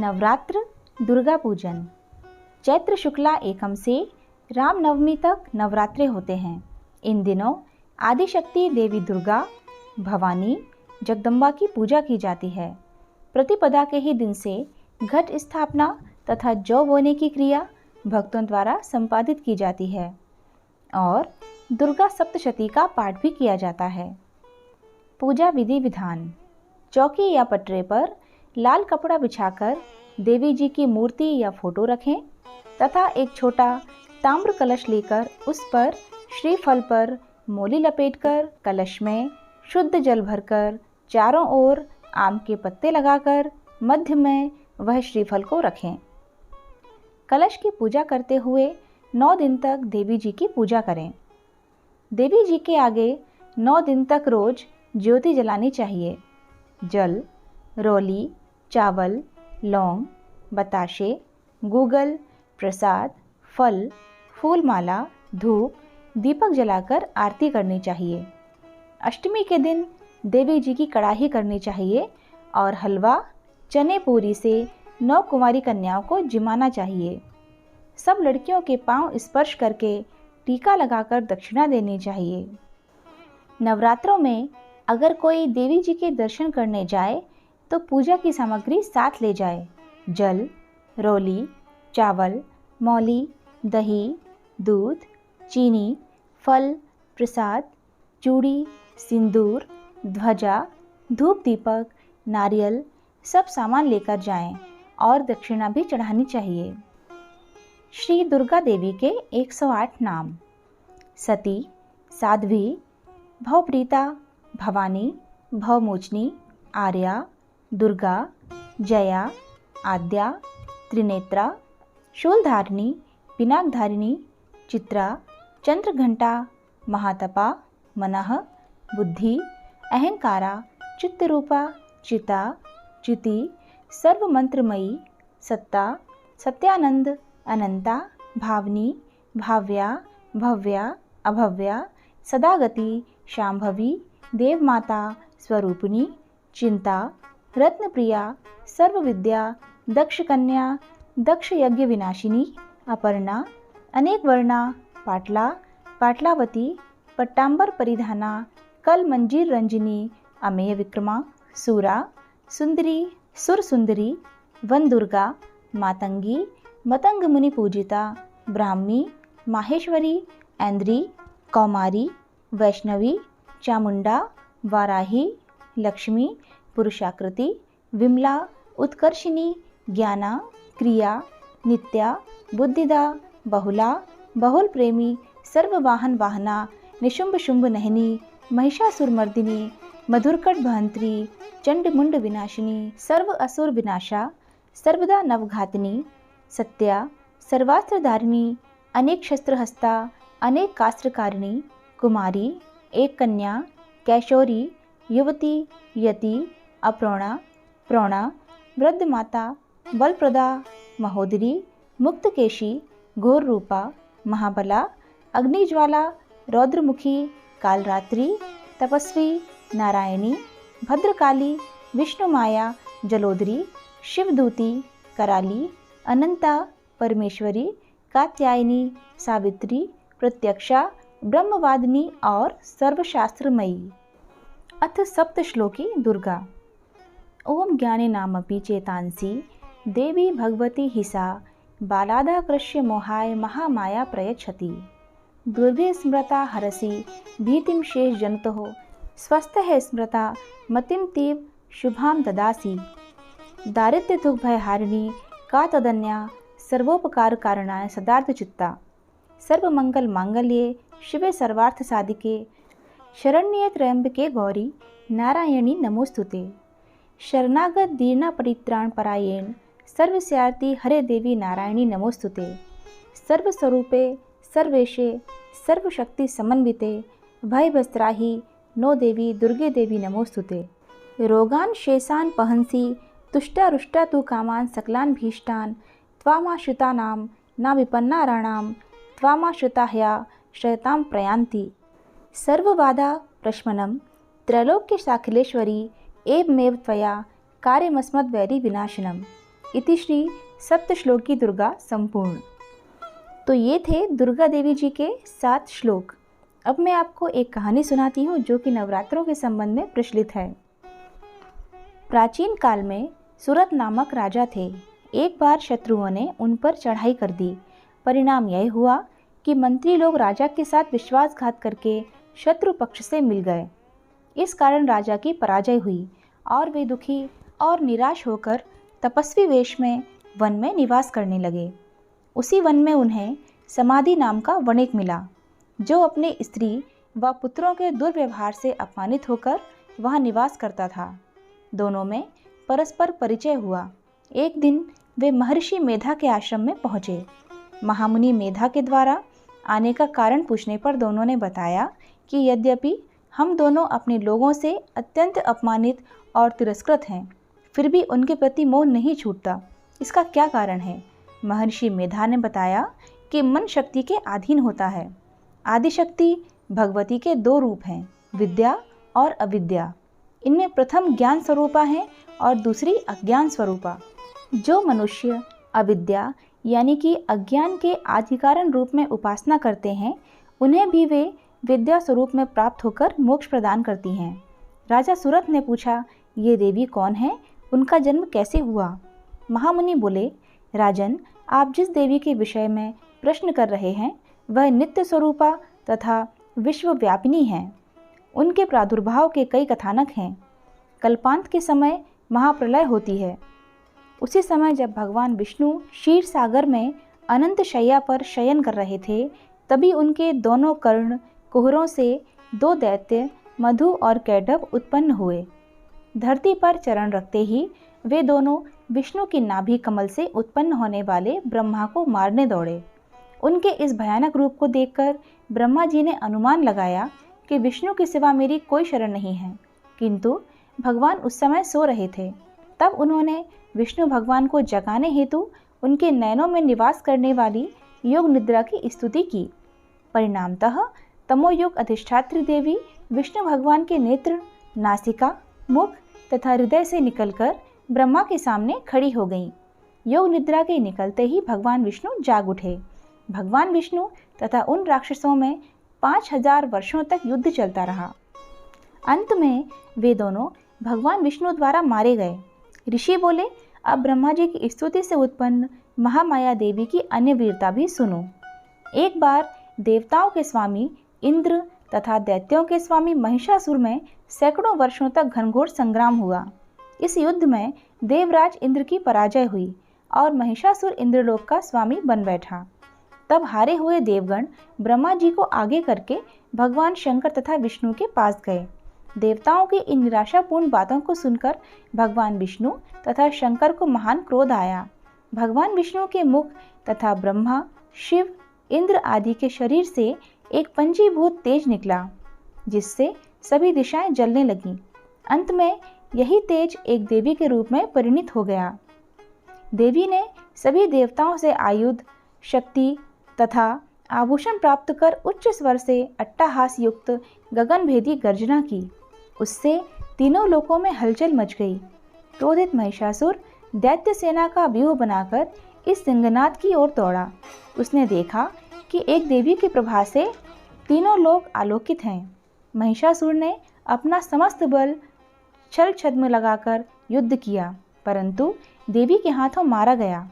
नवरात्र दुर्गा पूजन। चैत्र शुक्ला एकम से रामनवमी तक नवरात्रे होते हैं। इन दिनों आदिशक्ति देवी दुर्गा, भवानी, जगदम्बा की पूजा की जाती है। प्रतिपदा के ही दिन से घट स्थापना तथा जौ बोने की क्रिया भक्तों द्वारा संपादित की जाती है और दुर्गा सप्तशती का पाठ भी किया जाता है। पूजा विधि विधान। चौकी या पटरे पर लाल कपड़ा बिछाकर देवी जी की मूर्ति या फोटो रखें तथा एक छोटा ताम्र कलश लेकर उस पर श्रीफल पर मोली लपेटकर कलश में शुद्ध जल भरकर चारों ओर आम के पत्ते लगाकर मध्य में वह श्रीफल को रखें। कलश की पूजा करते हुए 9 दिन तक देवी जी की पूजा करें। देवी जी के आगे 9 दिन तक रोज ज्योति जलानी चाहिए। जल, रोली, चावल, लौंग, बताशे, गूगल, प्रसाद, फल, फूलमाला, धूप, दीपक जलाकर आरती करनी चाहिए। अष्टमी के दिन देवी जी की कड़ाही करनी चाहिए और हलवा, चने पूरी से 9 कुंवारी कन्याओं को जिमाना चाहिए। सब लड़कियों के पांव स्पर्श करके टीका लगाकर दक्षिणा देनी चाहिए। नवरात्रों में अगर कोई देवी जी के दर्शन करने जाए तो पूजा की सामग्री साथ ले जाए। जल, रोली, चावल, मौली, दही, दूध, चीनी, फल, प्रसाद, चूड़ी, सिंदूर, ध्वजा, धूप दीपक, नारियल सब सामान लेकर जाएं और दक्षिणा भी चढ़ानी चाहिए। श्री दुर्गा देवी के 108 नाम। सती, साध्वी, भवप्रीता, भवानी, भवमोचनी, आर्या, दुर्गा, जया, आद्या, त्रिनेत्रा, शूलधारिणी, पिनाकधारिणी, चित्रा, चंद्रघंटा, महातपा, मनः, बुद्धि, अहंकारा, चित्तरूपा, चिता, चिति, सर्वमंत्रमयी, सत्ता, सत्यानंद, अनंता, भावनी, भाव्या, भव्या, अभव्या, सदागति, शांभवी, देवमाता, स्वरूपिणी, चिंता, रत्नप्रिया, सर्वविद्या, दक्ष कन्या, दक्ष यज्ञ विनाशिनी, अपर्णा, अनेक वर्णा, पाटला, पाटलावती, पट्टांबर परिधाना, कल मंजीर रंजिनी, अमेय विक्रमा, सूरा, सुंदरी, सुर सुंदरी, वन दुर्गा, मातंगी, मतंग मुनि पूजिता, ब्राह्मी, माहेश्वरी, ऐन्द्री, कौमारी, वैष्णवी, चामुंडा, वाराही, लक्ष्मी, पुरुषाकृति, विमला, उत्कर्षिणी, ज्ञाना, क्रिया, नित्या, बुद्धिदा, बहुला, बहुल प्रेमी, सर्ववाहन वाहना, निशुंभ शुंभ नहनी, महिषासुरमर्दिनी, मधुरकट भहंत्री, चंड मुंड विनाशिनी, सर्व असुर विनाशा, सर्वदा नवघातिनी, सत्या, सर्वास्त्रधारिणी, अनेक शस्त्रहस्ता, अनेक कास्त्रकारिणी, कुमारी, एक कन्या, कैशोरी, युवती, यति, अप्रोणा, प्रोणा, वृद्ध माता, बलप्रदा, महोदरी, मुक्तकेशी, घोर रूपा, महाबला, अग्निज्वाला, रौद्रमुखी, कालरात्रि, तपस्वी, नारायणी, भद्रकाली, विष्णुमाया, जलोदरी, शिवदूती, कराली, अनंता, परमेश्वरी, कात्यायनी, सावित्री, प्रत्यक्षा, ब्रह्मवादिनी और सर्वशास्त्रमयी। अथ सप्तश्लोकी दुर्गा। ओम ज्ञाने नामपि चेतांसी देवी भगवती हिसा बालादाकृष्य मोहाय महामाया प्रयच्छति। दुर्गे स्मृता हरसि भीतिं शेष जन्तोः स्वस्थ है स्मृता मतिं तीव शुभां ददासि। दारिद्र्य दुख भय हारिणी का तदन्या सर्वोपकार कारणाय सदार्थ चित्ता। सर्वमंगल मांगल्ये शिवे सर्वार्थ साधिके शरण्ये त्र्यंबके गौरी नारायणी नमोस्तुते। शरणागत दीना परित्राण परायण सर्वस्यार्ति हरे देवी नारायणी नमोस्तुते। सर्वस्वरूपे सर्वेशे सर्वशक्ति समन्विते भयभस्त्राहि नो देवी दुर्गे देवी नमोस्तुते। रोगान शेषान पहंसि तुष्टारुष्टा तु कामान सकलान भीष्टान त्वामाश्रितानां न विपन्नाराणां त्वामाश्रिता ह्या श्रयतां प्रयान्ति। सर्वबाधा प्रशमनं त्रैलोक्य साखिलेश्वरी एवमेव त्वया कार्यमस्मद्वैरी विनाशनम। इति श्री सप्तश्लोकी दुर्गा संपूर्ण। तो ये थे दुर्गा देवी जी के 7 श्लोक। अब मैं आपको एक कहानी सुनाती हूँ जो कि नवरात्रों के संबंध में प्रचलित है। प्राचीन काल में सुरत नामक राजा थे। एक बार शत्रुओं ने उन पर चढ़ाई कर दी। परिणाम यह हुआ कि मंत्री लोग राजा के साथ विश्वासघात करके शत्रु पक्ष से मिल गए। इस कारण राजा की पराजय हुई और वे दुखी और निराश होकर तपस्वी वेश में वन में निवास करने लगे। उसी वन में उन्हें समाधि नाम का वणिक मिला, जो अपनी स्त्री व पुत्रों के दुर्व्यवहार से अपमानित होकर वहां निवास करता था। दोनों में परस्पर परिचय हुआ। एक दिन वे महर्षि मेधा के आश्रम में पहुँचे। महामुनि मेधा के द्वारा आने का कारण पूछने पर दोनों ने बताया कि यद्यपि हम दोनों अपने लोगों से अत्यंत अपमानित और तिरस्कृत हैं, फिर भी उनके प्रति मोह नहीं छूटता। इसका क्या कारण है? महर्षि मेधा ने बताया कि मन शक्ति के अधीन होता है। आदिशक्ति भगवती के 2 रूप हैं, विद्या और अविद्या। इनमें प्रथम ज्ञान स्वरूपा है और दूसरी अज्ञान स्वरूपा। जो मनुष्य अविद्या यानी कि अज्ञान के आदिकारण रूप में उपासना करते हैं, उन्हें भी वे विद्या स्वरूप में प्राप्त होकर मोक्ष प्रदान करती हैं। राजा सुरत ने पूछा, ये देवी कौन है? उनका जन्म कैसे हुआ? महामुनि बोले, राजन, आप जिस देवी के विषय में प्रश्न कर रहे हैं वह नित्य स्वरूपा तथा विश्वव्यापिनी हैं। उनके प्रादुर्भाव के कई कथानक हैं। कल्पांत के समय महाप्रलय होती है। उसी समय जब भगवान विष्णु क्षीर सागर में अनंत शैया पर शयन कर रहे थे, तभी उनके दोनों कर्ण कुहरों से 2 दैत्य मधु और कैटभ उत्पन्न हुए। धरती पर चरण रखते ही वे दोनों विष्णु की नाभि कमल से उत्पन्न होने वाले ब्रह्मा को मारने दौड़े। उनके इस भयानक रूप को देखकर ब्रह्मा जी ने अनुमान लगाया कि विष्णु के सिवा मेरी कोई शरण नहीं है, किंतु भगवान उस समय सो रहे थे। तब उन्होंने विष्णु भगवान को जगाने हेतु उनके नयनों में निवास करने वाली योग निद्रा की स्तुति की। परिणामतः तमोयुग अधिष्ठात्री देवी विष्णु भगवान के नेत्र, नासिका, मुख तथा हृदय से निकलकर ब्रह्मा के सामने खड़ी हो गईं। योग निद्रा के निकलते ही भगवान विष्णु जाग उठे। भगवान विष्णु तथा उन राक्षसों में 5000 वर्षों तक युद्ध चलता रहा। अंत में वे दोनों भगवान विष्णु द्वारा मारे गए। ऋषि बोले, अब ब्रह्मा जी की स्तुति से उत्पन्न महामाया देवी की अन्य वीरता भी सुनो। एक बार देवताओं के स्वामी इंद्र तथा दैत्यों के स्वामी महिषासुर में सैकड़ों वर्षों तक घनघोर संग्राम हुआ। इस युद्ध में देवराज इंद्र की पराजय हुई और महिषासुर इंद्रलोक का स्वामी बन बैठा। तब हारे हुए देवगण ब्रह्मा जी को आगे करके भगवान शंकर तथा विष्णु के पास गए। देवताओं की इन निराशापूर्ण बातों को सुनकर भगवान विष्णु तथा शंकर को महान क्रोध आया। भगवान विष्णु के मुख तथा ब्रह्मा, शिव, इंद्र आदि के शरीर से एक पंजीभूत तेज निकला, जिससे सभी दिशाएं जलने लगीं। अंत में यही तेज एक देवी के रूप में परिणित हो गया। देवी ने सभी देवताओं से आयुध, शक्ति तथा आभूषण प्राप्त कर उच्च स्वर से अट्टहास युक्त गगनभेदी गर्जना की। उससे तीनों लोकों में हलचल मच गई। क्रोधित महिषासुर दैत्य सेना का व्यूह बनाकर इस सिंहनाद की ओर दौड़ा। उसने देखा कि एक देवी की प्रभा से तीनों लोग आलोकित हैं। महिषासुर ने अपना समस्त बल छल छद्म लगाकर युद्ध किया, परंतु देवी के हाथों मारा गया।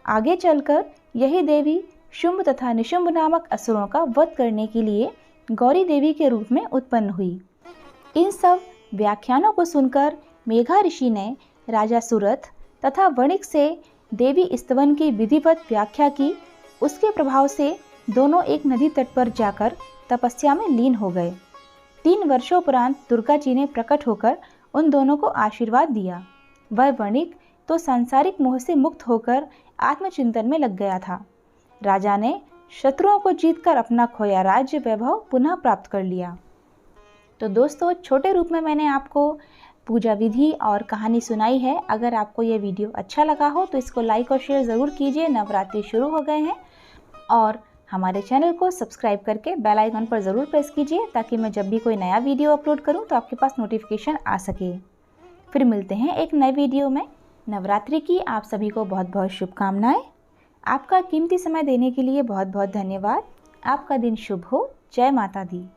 आगे चलकर यही देवी शुंभ तथा निशुंभ नामक असुरों का वध करने के लिए गौरी देवी के रूप में उत्पन्न हुई। इन सब व्याख्यानों को सुनकर मेघा ऋषि ने राजा सुरथ तथा वणिक से देवी स्तवन की विधिवत व्याख्या की। उसके प्रभाव से दोनों एक नदी तट पर जाकर तपस्या में लीन हो गए। 3 वर्षोपरांत दुर्गा जी ने प्रकट होकर उन दोनों को आशीर्वाद दिया। वह वणिक तो सांसारिक मोह से मुक्त होकर आत्मचिंतन में लग गया था। राजा ने शत्रुओं को जीतकर अपना खोया राज्य वैभव पुनः प्राप्त कर लिया। तो दोस्तों, छोटे रूप में मैंने आपको पूजा विधि और कहानी सुनाई है। अगर आपको ये वीडियो अच्छा लगा हो तो इसको लाइक और शेयर ज़रूर कीजिए। नवरात्रि शुरू हो गए हैं और हमारे चैनल को सब्सक्राइब करके बेल आइकन पर ज़रूर प्रेस कीजिए, ताकि मैं जब भी कोई नया वीडियो अपलोड करूं तो आपके पास नोटिफिकेशन आ सके। फिर मिलते हैं एक नए वीडियो में। नवरात्रि की आप सभी को बहुत बहुत शुभकामनाएं। आपका कीमती समय देने के लिए बहुत बहुत धन्यवाद। आपका दिन शुभ हो। जय माता दी।